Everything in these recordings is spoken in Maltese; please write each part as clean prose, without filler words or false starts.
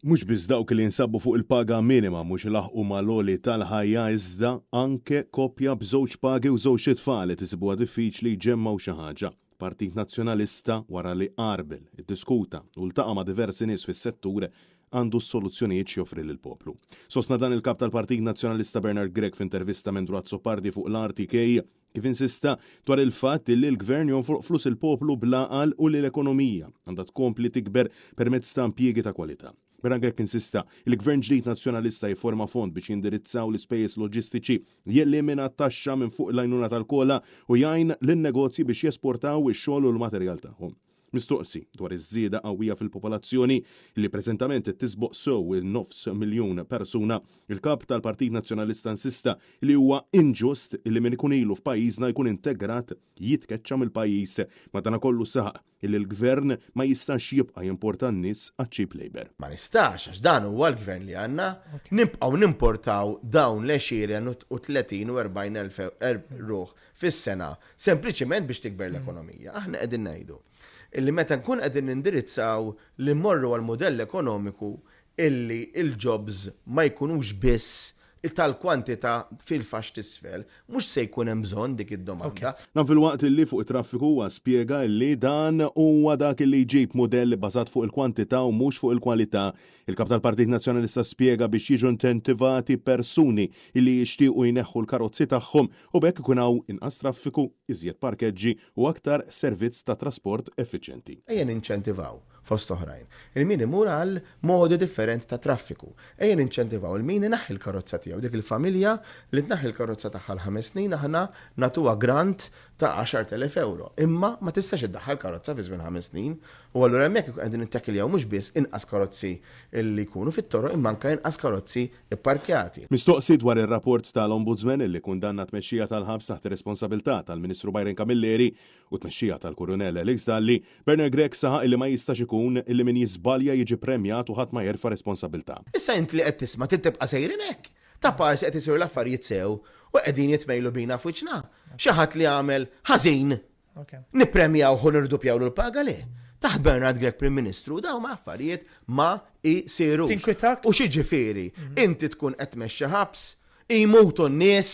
Mhux biss dawk li jinsabu fuq il-paga minima mhux ilaħqu mal-għoli tal-ħajja iżda anke koppja b'żewġ pagi u żewġ it-tfal li tisibuha diffiċli jġemmgħu xi ħaġa. Partit Nazzjonalista wara li qarbel, iddiskuta u ltaqa' ma' diversi nies fis-settur għandu s-soluzzjonijiet joffri lill-poplu. Sostna dan il-kap tal-Partit Nazzjonalista Bernard Grech f'intervista minn Drazzo Pardi fuq l-RTK kif insista dwar il-fatt li l-gvern jonfroq flus il-poplu bl-aqal u li l-ekonomija għandha tkompli tikber permezz ta' impjiegi ta' kwalità. Bernard Grech insista il-gvern ġdid nazzjonalista jifforma fond biex jindirizzaw l-ispejjeż loġistiċi jellimina t-taxxa minn fuq l-għajnuna tal-kola u jgħin lin-negozji biex jesportaw ix-xogħol u l-materjal tagħhom. Mistoqsi dwar iż-żieda qawwija fil-popolazzjoni li preżentament tisboq sew il-9 persuna, il-kap tal-Partit Nazzjonalista insista li huwa inġust li min ikun ilu f'pajjiżna jkun integrat jitkeċċa mill-pajjiż madankollu saħaq illi l-gvern ma jistax jibqa' jimporta n-nies għaċ-cheap labor. Ma nistax għax dan huwa l-gvern li għandna nibqgħu nimportaw dawn l-20 u 30 u 40 elf ruħ fis-sena sempliċement biex tikber l-ekonomija. Aħna qegħdin ngħidu illi meta nkun qegħdin nindirizzaw li mmorru għal modell ekonomiku illi il-jobs ma jkunux biss tal-kwantità fil-fax tisfel, mhux se jkun hemm bżonn dik id-domanda. Nan fil-waqt illi fuq it-traffiku huwa spjega li dan huwa dak li jġib modell bażat fuq il-kwantità u mhux fuq il-kwalità. Il-kap tal-Partit Nazzjonalista spjega biex jiġu incentivati persuni li jixtiequ jneħħu l-karozzi tagħhom u bekk ikun hawn inqas traffiku, iżjed parkeġġi u aktar servizz ta' trasport effiċjenti. Ejja ninċentivaw fost oħrajn. Il-min imur għal modi differenti ta' traffiku. Ejja ninċentivaw il-min inaħħi l-karozza tiegħu dik il-familja li tnaħħi l-karozza tagħha l-5 snin aħna nagħtuha grant ta' 10,000 euro. Imma ma tistax iddaħħal karozza fi żmien 5 snin u allura hemmhekk qegħdin nittakiljaw mhux biss inqas karozzi li jkunu fit-toroq imma anke inqas karozzi ipparkjati. Mistoqsi dwar ir-rapport tal-Ombudsman li kundanna tmexxija tal-ħabs taħt ir-responsabilità tal-Ministru Byron Camilleri u tmexxija tal-Kurunell Alex Dalli, Bernard Grech saħaq li ma jistax ikun illi min jiżbalja jiġi premjat u ħadd ma jerfa' responsabilità. Issa int li qed tisma' tibqa' sejrin hekk. Ta' parsi qed isir l-affarijiet sew u qegħdin jitmejlu bina f'wiċċna. Xi ħadd li għamel ħażin. Nippremjaw u nirdupjawlu l-paga li. Taħt Bernard Grech Prim Ministru daw ma' affarijiet ma jsiru. U xi ġifieri, inti tkun qed tmexxi ħabs, imutu n-nies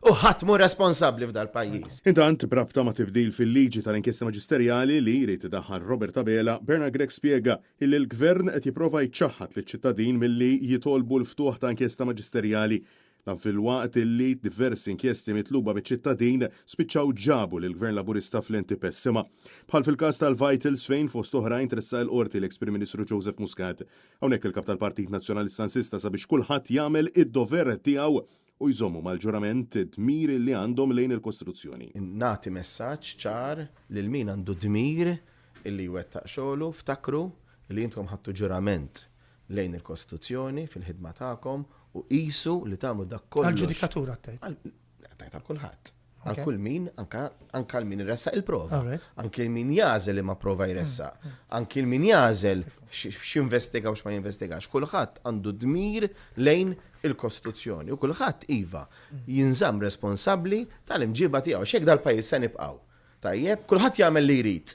u ħadd mu responsabbli f'dal pajjiż. Intant brabta ma' tibdil fil-liġi tal-inkjesta maġisterjali li jrid idaħħal Robert Abela, Bernard Grech spjega illi l-gvern qed jipprova jċaħħad liċ-ċittadin milli jitolbu l-ftuħ ta' inkjesta maġisterjali. Dan fil-waqt illi diversi inkjesti mitluba biċ-ċittadin spiċċaw ġabu lill-Gvern Laburista fl-enti pessima. Bħal fil-każ tal-Vitals fejn fost oħrajn tressa l-qorti l-ex-Prim Ministru Joseph Muscat. Hawnhekk il-kap tal-Partit Nazzjonalista insista sabiex kulħadd jagħmel id-dover tiegħu u jżommu mal-ġurament dmir li għandhom lejn il-Kostituzzjoni. Nagħti messaġġ ċar lil min għandu dmir illi jwettaq xogħlu ftakru li intkom ħadtu ġurament lejn il-Kostituzzjoni fil-ħidma tagħkom u qisu li tagħmlu dak kollu. Għall-ġudikatura tgħid. Tgħid għal kulħadd. Għal kull min anke l-min irressaq il-prova. Anke l-min jażel li ma prova jressaq. Anke l-min jażel x'investiga u x'ma jinvestigax. Kulħadd għandu dmir lejn il-Kostituzzjoni u kulħadd iva jinżamm responsabbli tal-imġiba tiegħu x'hekk dal-pajjiż se nibqgħu. Tajjeb, kulħadd jagħmel li jrid.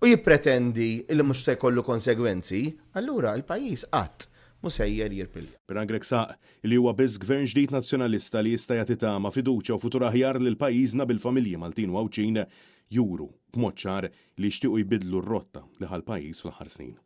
U jippretendi li mhux se jkollu konsegwenzi, allura l-pajjiż qatt musejjer jirpilja. Bernard Grech saq li huwa biss gvern ġdid nazzjonalista li jista' jagħti tama fiduċja u futur aħjar lil pajjiżna bil-familji Maltin u Għawċin juru b'mod ċar li jixtiequ jbidlu r-rotta li ħall pajjiż fl-aħħar snin.